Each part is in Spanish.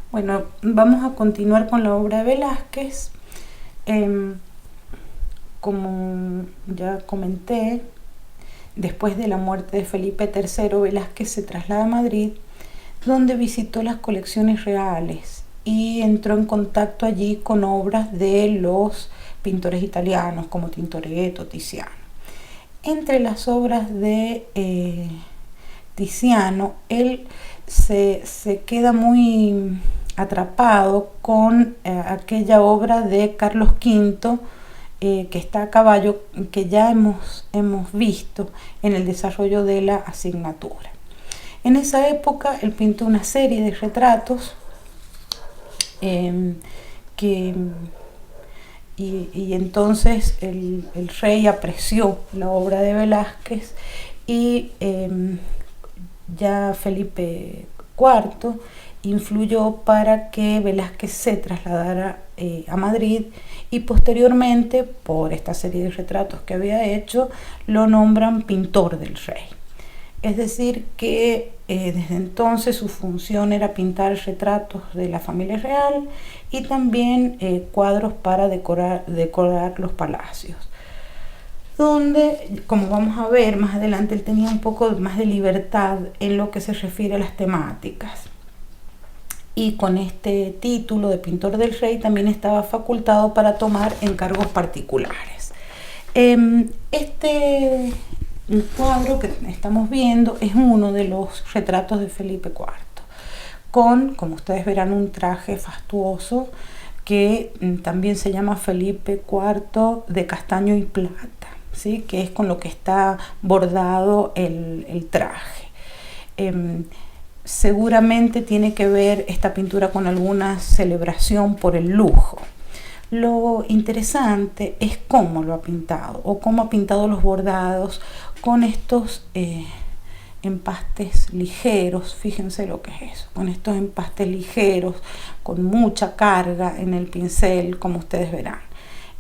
Bueno, vamos a continuar con la obra de Velázquez. Como ya comenté, después de la muerte de Felipe III, Velázquez se traslada a Madrid, donde visitó las colecciones reales y entró en contacto allí con obras de los pintores italianos como Tintoretto, Tiziano. Entre las obras de Tiziano, él se queda muy atrapado con aquella obra de Carlos V, que está a caballo, que ya hemos visto en el desarrollo de la asignatura. En esa época él pintó una serie de retratos que y entonces el rey apreció la obra de Velázquez y ya Felipe IV influyó para que Velázquez se trasladara a Madrid, y posteriormente, por esta serie de retratos que había hecho, lo nombran pintor del rey. Es decir, que desde entonces su función era pintar retratos de la familia real y también cuadros para decorar los palacios, donde, como vamos a ver más adelante, él tenía un poco más de libertad en lo que se refiere a las temáticas. Y con este título de pintor del rey también estaba facultado para tomar encargos particulares. Este cuadro que estamos viendo es uno de los retratos de Felipe IV, con, como ustedes verán, un traje fastuoso que también se llama Felipe IV de castaño y plata, ¿sí? Que es con lo que está bordado el traje. Seguramente tiene que ver esta pintura con alguna celebración por el lujo. Lo interesante es cómo lo ha pintado, o cómo ha pintado los bordados con estos empastes ligeros. Fíjense lo que es eso, con estos empastes ligeros, con mucha carga en el pincel, como ustedes verán.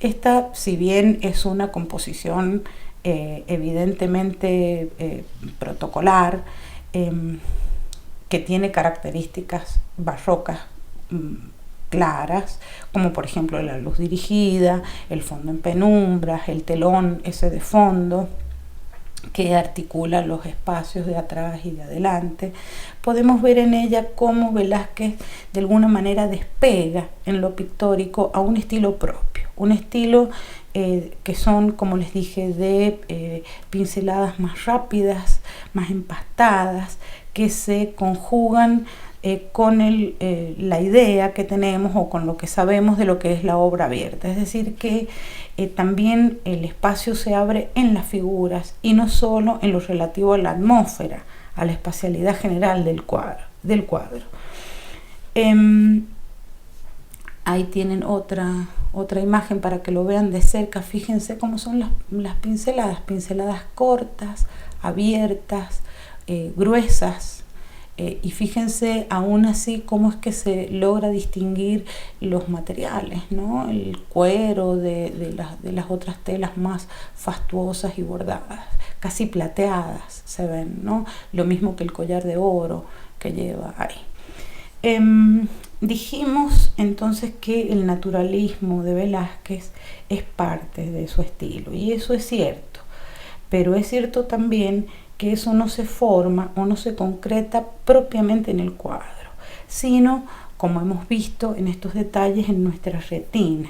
Esta, si bien es una composición evidentemente protocolar, que tiene características barrocas claras, como por ejemplo la luz dirigida, el fondo en penumbras, el telón ese de fondo que articula los espacios de atrás y de adelante. Podemos ver en ella cómo Velázquez de alguna manera despega en lo pictórico a un estilo propio, un estilo que son, como les dije, de pinceladas más rápidas, más empastadas, que se conjugan con la idea que tenemos o con lo que sabemos de lo que es la obra abierta. Es decir, que también el espacio se abre en las figuras y no solo en lo relativo a la atmósfera, a la espacialidad general del cuadro. Ahí tienen otra imagen para que lo vean de cerca. Fíjense cómo son las pinceladas cortas, abiertas, gruesas, y fíjense aún así cómo es que se logra distinguir los materiales, ¿no? El cuero de las otras telas más fastuosas y bordadas, casi plateadas se ven, ¿no? Lo mismo que el collar de oro que lleva ahí. Dijimos entonces que el naturalismo de Velázquez es parte de su estilo, y eso es cierto, pero es cierto también que eso no se forma o no se concreta propiamente en el cuadro, sino, como hemos visto en estos detalles, en nuestra retina,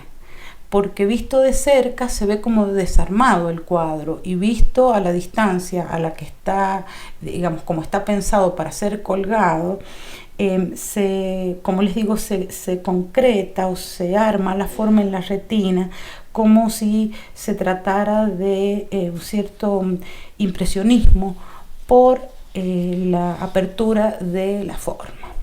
porque visto de cerca se ve como desarmado el cuadro, y visto a la distancia a la que está, digamos, como está pensado para ser colgado, como les digo, se concreta o se arma la forma en la retina, como si se tratara de un cierto impresionismo por la apertura de la forma.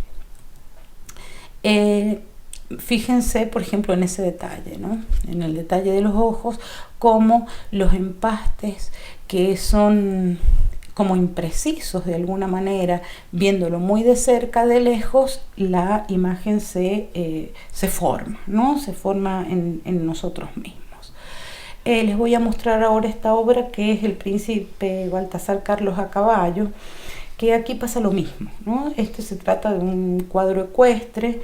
Fíjense, por ejemplo, en ese detalle, ¿no? En el detalle de los ojos, como los empastes, que son como imprecisos de alguna manera, viéndolo muy de cerca, de lejos, la imagen se forma, ¿no? Se forma en nosotros mismos. Les voy a mostrar ahora esta obra, que es El Príncipe Baltasar Carlos a caballo, que aquí pasa lo mismo, ¿no? Este se trata de un cuadro ecuestre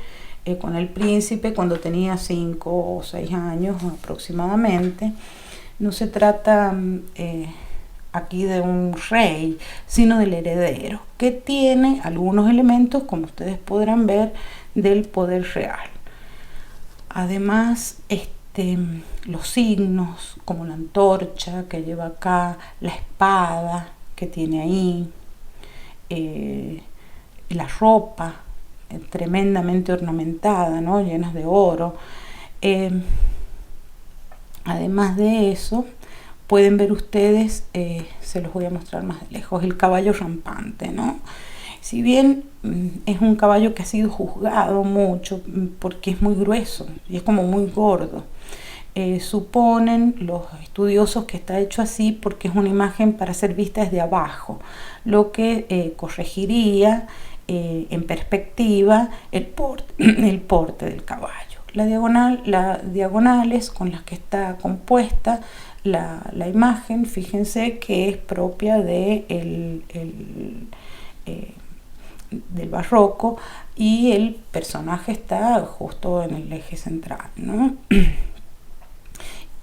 con el príncipe cuando tenía 5 o 6 años aproximadamente. No se trata aquí de un rey, sino del heredero, que tiene algunos elementos, como ustedes podrán ver, del poder real. Además, los signos, como la antorcha que lleva acá, la espada que tiene ahí, la ropa tremendamente ornamentada, ¿no? Llenas de oro. Además de eso, pueden ver ustedes, se los voy a mostrar más de lejos, el caballo rampante, ¿no? Si bien es un caballo que ha sido juzgado mucho porque es muy grueso y es como muy gordo, suponen los estudiosos que está hecho así porque es una imagen para ser vista desde abajo, lo que corregiría en perspectiva el porte del caballo. Las diagonales con las que está compuesta la imagen, fíjense que es propia del barroco, y el personaje está justo en el eje central, ¿no?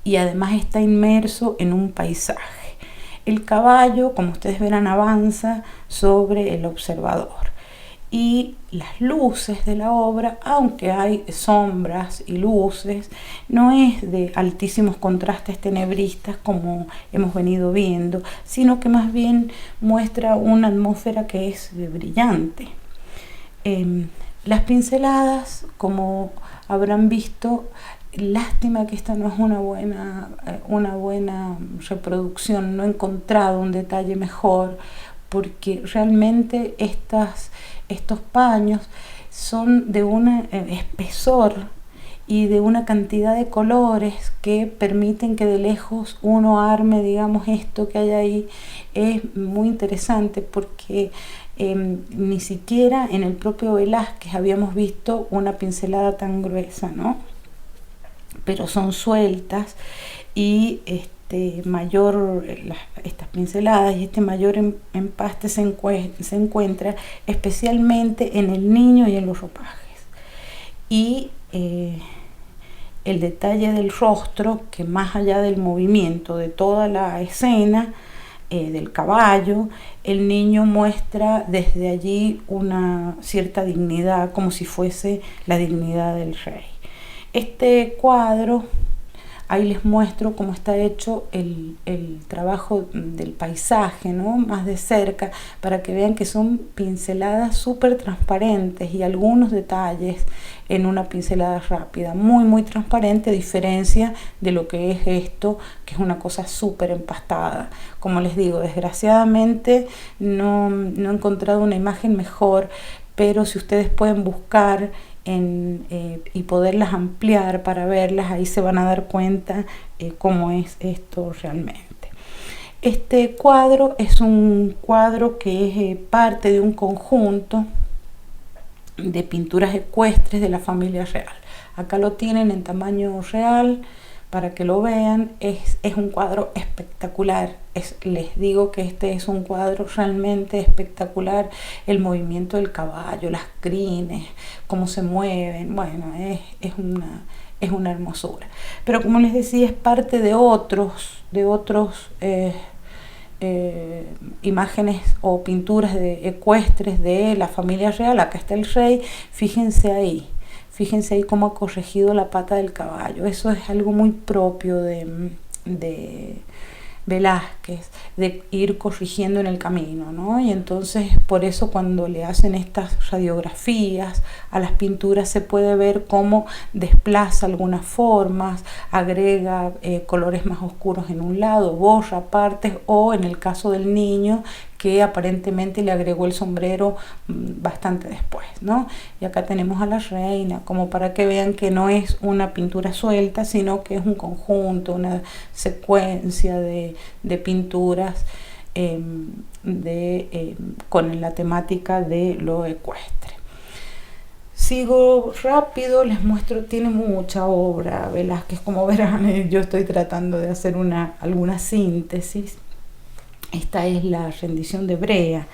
Y además está inmerso en un paisaje. El caballo, como ustedes verán, avanza sobre el observador. Y las luces de la obra, aunque hay sombras y luces, no es de altísimos contrastes tenebristas como hemos venido viendo, sino que más bien muestra una atmósfera que es brillante. Las pinceladas, como habrán visto, lástima que esta no es una buena reproducción, no he encontrado un detalle mejor, porque realmente estos paños son de un espesor y de una cantidad de colores que permiten que de lejos uno arme, digamos, esto que hay ahí. Es muy interesante porque ni siquiera en el propio Velázquez habíamos visto una pincelada tan gruesa, ¿no? Pero son sueltas y estas pinceladas y este mayor empaste se encuentra especialmente en el niño y en los ropajes. Y el detalle del rostro, que más allá del movimiento de toda la escena del caballo, el niño muestra desde allí una cierta dignidad, como si fuese la dignidad del rey. Este cuadro, ahí les muestro cómo está hecho el trabajo del paisaje, ¿no? Más de cerca, para que vean que son pinceladas súper transparentes y algunos detalles en una pincelada rápida, muy muy transparente, a diferencia de lo que es esto, que es una cosa súper empastada. Como les digo, desgraciadamente no he encontrado una imagen mejor, pero si ustedes pueden buscar y poderlas ampliar para verlas, ahí se van a dar cuenta cómo es esto realmente. Este cuadro es un cuadro que es parte de un conjunto de pinturas ecuestres de la familia real. Acá lo tienen en tamaño real para que lo vean. Es un cuadro espectacular. Les digo que este es un cuadro realmente espectacular. El movimiento del caballo, las crines, cómo se mueven, bueno, es una hermosura. Pero como les decía, es parte de otros imágenes o pinturas ecuestres de la familia real. Acá está el rey, fíjense ahí cómo ha corregido la pata del caballo. Eso es algo muy propio de Velázquez, de ir corrigiendo en el camino, ¿no? Y entonces por eso cuando le hacen estas radiografías a las pinturas se puede ver cómo desplaza algunas formas, agrega colores más oscuros en un lado, borra partes, o en el caso del niño, que aparentemente le agregó el sombrero bastante después, ¿no? Y acá tenemos a la reina, como para que vean que no es una pintura suelta, sino que es un conjunto, una secuencia de pinturas con la temática de lo ecuestre. Sigo rápido, les muestro, tiene mucha obra Velázquez, como verán. Yo estoy tratando de hacer alguna síntesis. Esta es la rendición de Brea,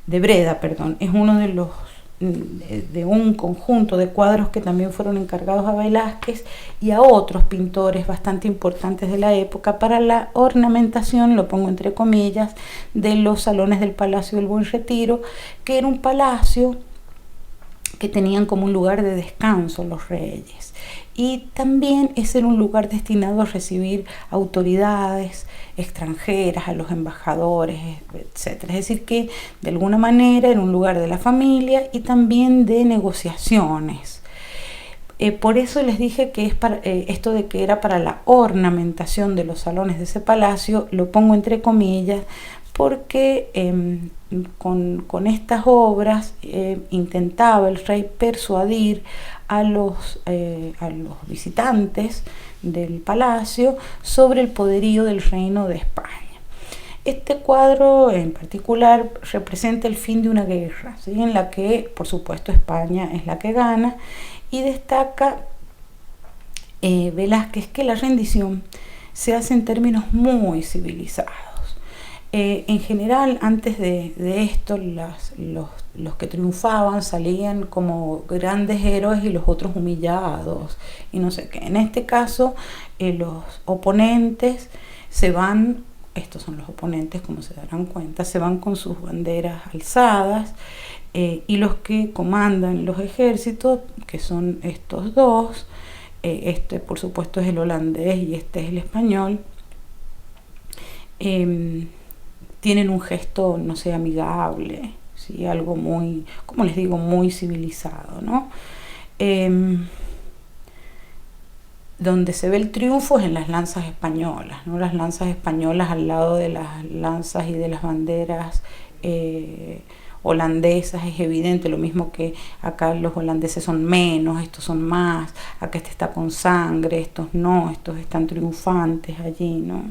de Breda, perdón, es uno de un conjunto de cuadros que también fueron encargados a Velázquez y a otros pintores bastante importantes de la época para la ornamentación, lo pongo entre comillas, de los salones del Palacio del Buen Retiro, que era un palacio que tenían como un lugar de descanso los reyes. Y también ese era un lugar destinado a recibir autoridades extranjeras, a los embajadores, etc. Es decir, que de alguna manera era un lugar de la familia y también de negociaciones. Por eso les dije que es para, esto de que era para la ornamentación de los salones de ese palacio, lo pongo entre comillas, porque con estas obras intentaba el rey persuadir a los visitantes del palacio sobre el poderío del reino de España. Este cuadro en particular representa el fin de una guerra, ¿sí? En la que, por supuesto, España es la que gana, y destaca Velázquez que la rendición se hace en términos muy civilizados. En general, antes de esto, los que triunfaban salían como grandes héroes y los otros humillados y no sé qué. En este caso, los oponentes se van, estos son los oponentes, como se darán cuenta, se van con sus banderas alzadas, y los que comandan los ejércitos, que son estos dos, este por supuesto es el holandés y este es el español, tienen un gesto, no sé, amigable, ¿sí? Algo muy, como les digo, muy civilizado, ¿no? Donde se ve el triunfo es en las lanzas españolas, ¿no? Las lanzas españolas al lado de las lanzas y de las banderas holandesas, es evidente, lo mismo que acá los holandeses son menos, estos son más, acá este está con sangre, estos no, estos están triunfantes allí, ¿no?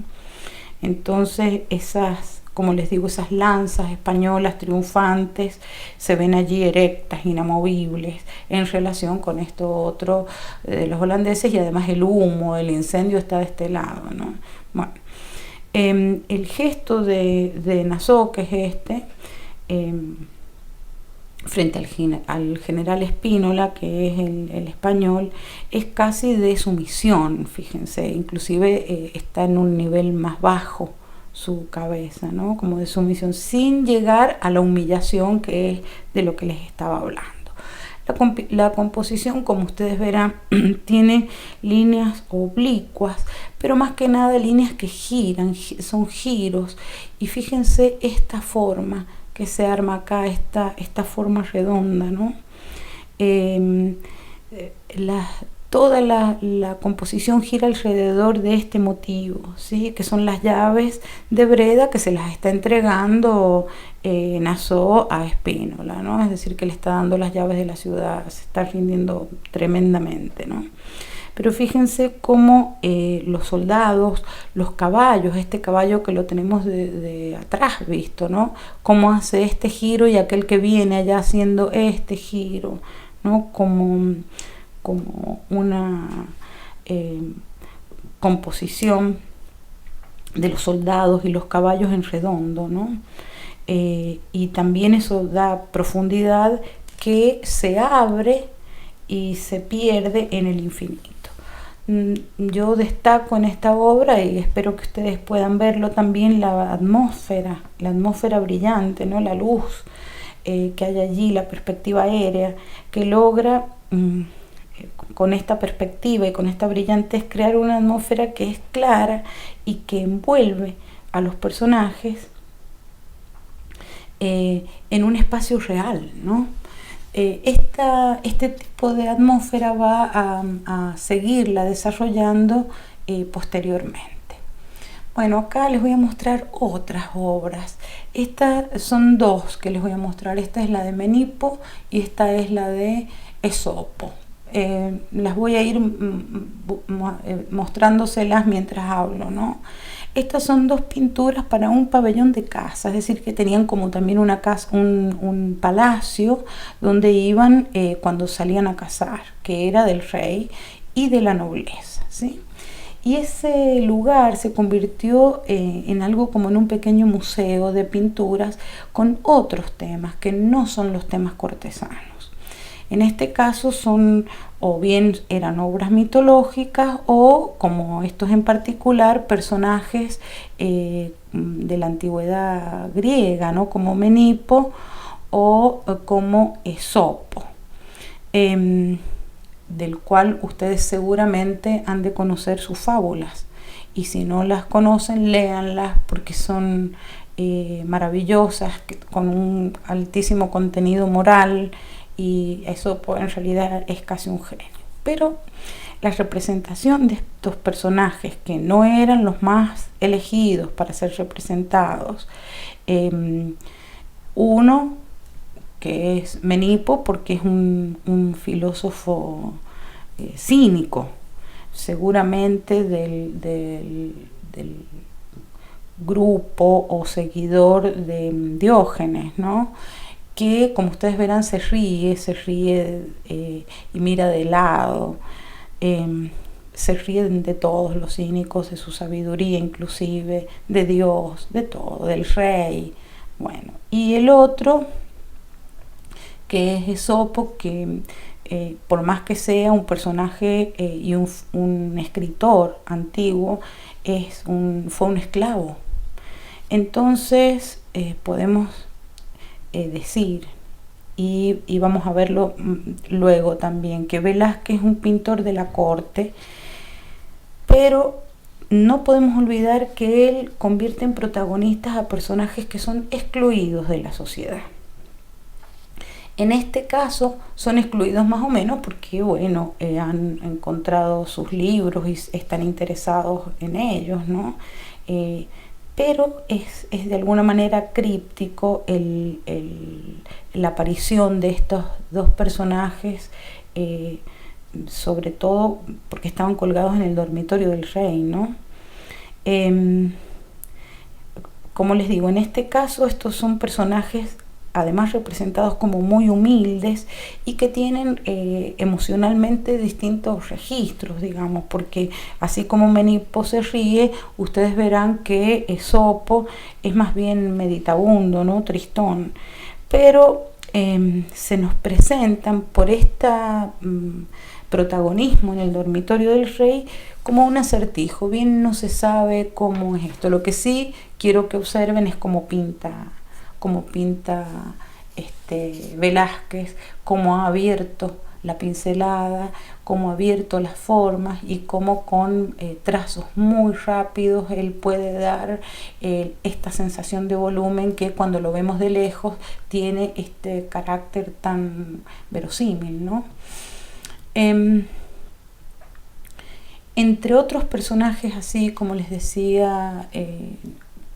Entonces esas, como les digo, esas lanzas españolas triunfantes se ven allí erectas, inamovibles, en relación con esto otro de los holandeses, y además el humo, el incendio está de este lado, ¿no? Bueno, el gesto de Nassau, que es este, frente al general Spínola, que es el español, es casi de sumisión, fíjense, inclusive está en un nivel más bajo su cabeza, ¿no? Como de sumisión, sin llegar a la humillación, que es de lo que les estaba hablando. La composición, como ustedes verán, tiene líneas oblicuas, pero más que nada líneas que giran, son giros, y fíjense esta forma que se arma acá, esta forma redonda, ¿no? Toda la composición gira alrededor de este motivo, ¿sí? Que son las llaves de Breda, que se las está entregando Nassau a Spínola, ¿no? Es decir, que le está dando las llaves de la ciudad, se está rindiendo tremendamente, ¿no? Pero fíjense cómo los soldados, los caballos, este caballo que lo tenemos de atrás visto, ¿no? Cómo hace este giro y aquel que viene allá haciendo este giro, ¿no? Como una composición de los soldados y los caballos en redondo, ¿no? Y también eso da profundidad que se abre y se pierde en el infinito. Yo destaco en esta obra, y espero que ustedes puedan verlo también, la atmósfera brillante, ¿no? La luz que hay allí, la perspectiva aérea, que logra con esta perspectiva y con esta brillantez crear una atmósfera que es clara y que envuelve a los personajes en un espacio real, ¿no? Este tipo de atmósfera va a seguirla desarrollando posteriormente. Bueno, acá les voy a mostrar otras obras. Estas son dos que les voy a mostrar. Esta es la de Menipo y esta es la de Esopo. Las voy a ir mostrándoselas mientras hablo, ¿no? Estas son dos pinturas para un pabellón de casa, es decir, que tenían como también una casa, un palacio donde iban cuando salían a cazar, que era del rey y de la nobleza, ¿sí? Y ese lugar se convirtió en algo como en un pequeño museo de pinturas con otros temas que no son los temas cortesanos. En este caso son o bien eran obras mitológicas o, como estos en particular, personajes de la antigüedad griega, ¿no? Como Menipo o como Esopo, del cual ustedes seguramente han de conocer sus fábulas. Y si no las conocen, léanlas porque son maravillosas, con un altísimo contenido moral, y Esopo en realidad es casi un genio. Pero la representación de estos personajes que no eran los más elegidos para ser representados, uno que es Menipo, porque es un filósofo cínico, seguramente del grupo o seguidor de Diógenes, ¿no? Que, como ustedes verán, se ríe y mira de lado, se ríen de todos los cínicos, de su sabiduría inclusive, de Dios, de todo, del rey. Bueno, y el otro, que es Esopo, que por más que sea un personaje y un escritor antiguo, fue un esclavo. Entonces podemos decir, y vamos a verlo luego también, que Velázquez es un pintor de la corte, pero no podemos olvidar que él convierte en protagonistas a personajes que son excluidos de la sociedad. En este caso son excluidos más o menos porque, bueno, han encontrado sus libros y están interesados en ellos, ¿no? Pero es de alguna manera críptico la aparición de estos dos personajes, sobre todo porque estaban colgados en el dormitorio del rey, ¿no? Como les digo, en este caso estos son personajes además representados como muy humildes y que tienen emocionalmente distintos registros, digamos, porque así como Menipo se ríe, ustedes verán que Esopo es más bien meditabundo, ¿no? Tristón, pero se nos presentan por este protagonismo en el dormitorio del rey como un acertijo. Bien, no se sabe cómo es esto. Lo que sí quiero que observen es cómo pinta Velázquez, cómo ha abierto la pincelada, cómo ha abierto las formas y cómo con trazos muy rápidos él puede dar esta sensación de volumen que cuando lo vemos de lejos tiene este carácter tan verosímil, ¿no? Entre otros personajes, así como les decía,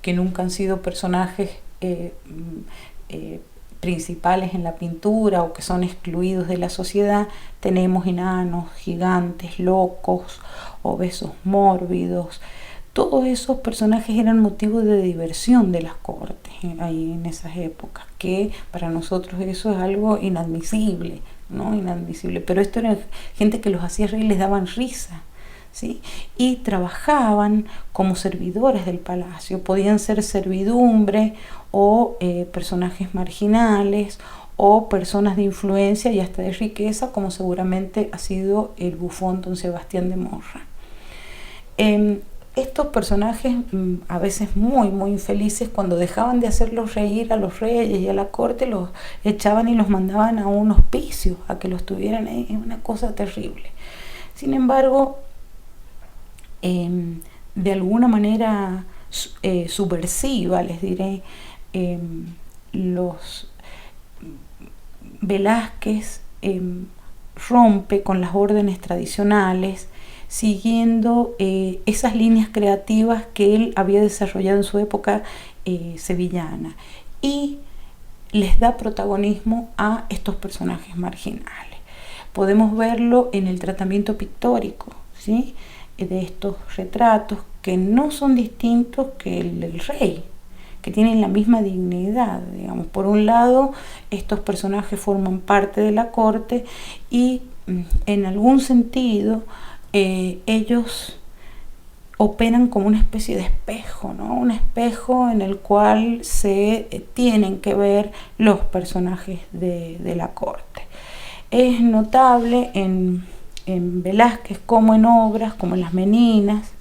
que nunca han sido personajes principales en la pintura o que son excluidos de la sociedad, tenemos enanos, gigantes, locos, obesos mórbidos. Todos esos personajes eran motivo de diversión de las cortes ahí en esas épocas, que para nosotros eso es algo inadmisible, ¿no? Inadmisible, pero esto era gente que los hacía reír y les daban risa, ¿sí? Y trabajaban como servidores del palacio, podían ser servidumbre o personajes marginales o personas de influencia y hasta de riqueza, como seguramente ha sido el bufón don Sebastián de Morra. Estos personajes a veces muy infelices, cuando dejaban de hacerlos reír a los reyes y a la corte, los echaban y los mandaban a un hospicio a que los tuvieran ahí. Es una cosa terrible. Sin embargo, de alguna manera subversiva, les diré, Velázquez rompe con las órdenes tradicionales, siguiendo esas líneas creativas que él había desarrollado en su época sevillana, y les da protagonismo a estos personajes marginales. Podemos verlo en el tratamiento pictórico, ¿sí?, de estos retratos, que no son distintos que el del rey, que tienen la misma dignidad, digamos. Por un lado, estos personajes forman parte de la corte y en algún sentido ellos operan como una especie de espejo, ¿no? Un espejo en el cual se tienen que ver los personajes de la corte. Es notable en Velázquez como en obras como en Las Meninas,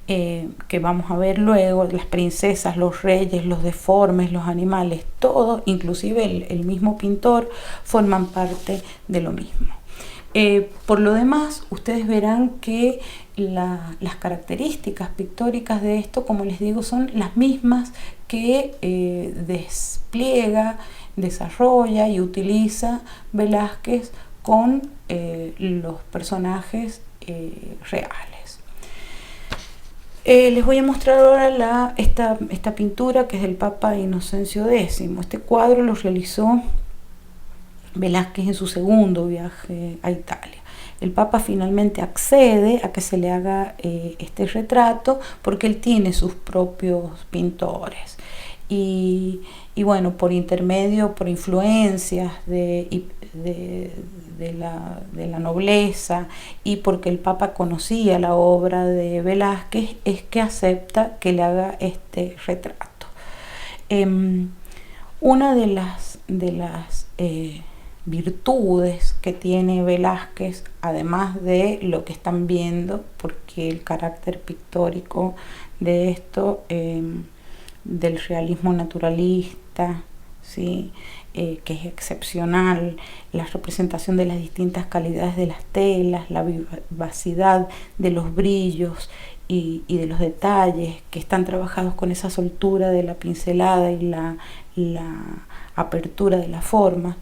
que vamos a ver luego, las princesas, los reyes, los deformes, los animales, todos, inclusive el mismo pintor, forman parte de lo mismo. Por lo demás, ustedes verán que las características pictóricas de esto, como les digo, son las mismas que despliega, desarrolla y utiliza Velázquez con los personajes reales. Les voy a mostrar ahora esta pintura que es del Papa Inocencio X. Este cuadro lo realizó Velázquez en su segundo viaje a Italia. El Papa finalmente accede a que se le haga este retrato porque él tiene sus propios pintores. Y bueno, por intermedio, por influencias de la nobleza y porque el Papa conocía la obra de Velázquez, es que acepta que le haga este retrato. Una de las virtudes que tiene Velázquez, además de lo que están viendo, porque el carácter pictórico de esto, del realismo naturalista, ¿sí? Que es excepcional, la representación de las distintas calidades de las telas, la vivacidad de los brillos y de los detalles que están trabajados con esa soltura de la pincelada y la apertura de la forma.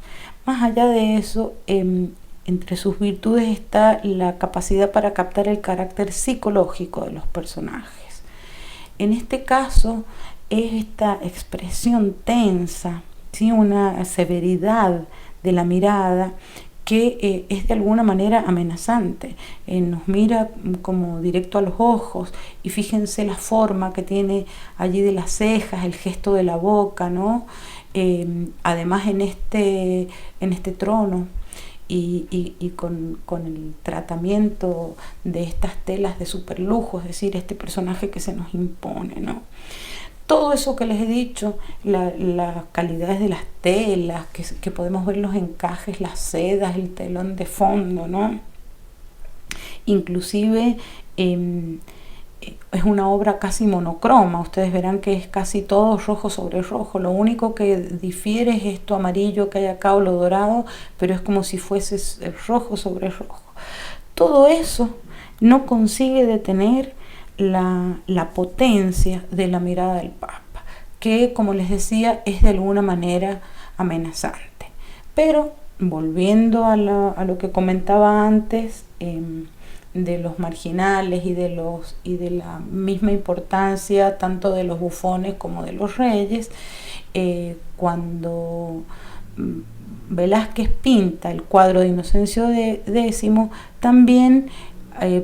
Más allá de eso, entre sus virtudes está la capacidad para captar el carácter psicológico de los personajes. En este caso es esta expresión tensa, ¿sí? Una severidad de la mirada que es de alguna manera amenazante. Nos mira como directo a los ojos y fíjense la forma que tiene allí de las cejas, el gesto de la boca, ¿no? Además en este trono y con el tratamiento de estas telas de superlujo, es decir, este personaje que se nos impone, ¿no? Todo eso que les he dicho, las calidades de las telas, que podemos ver los encajes, las sedas, el telón de fondo, ¿no? Inclusive es una obra casi monocroma. Ustedes verán que es casi todo rojo sobre rojo. Lo único que difiere es esto amarillo que hay acá o lo dorado, pero es como si fuese rojo sobre rojo. Todo eso no consigue detener la potencia de la mirada del Papa, que, como les decía, es de alguna manera amenazante. Pero volviendo a lo que comentaba antes, de los marginales y de la misma importancia tanto de los bufones como de los reyes, cuando Velázquez pinta el cuadro de Inocencio X, también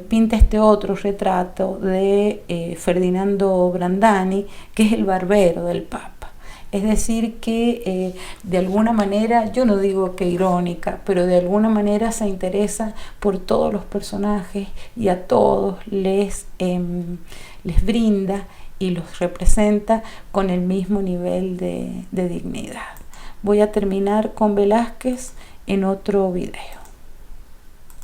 pinta este otro retrato de Ferdinando Brandani, que es el barbero del Papa. Es decir que de alguna manera, yo no digo que irónica, pero de alguna manera se interesa por todos los personajes y a todos les brinda y los representa con el mismo nivel de dignidad. Voy a terminar con Velázquez en otro video.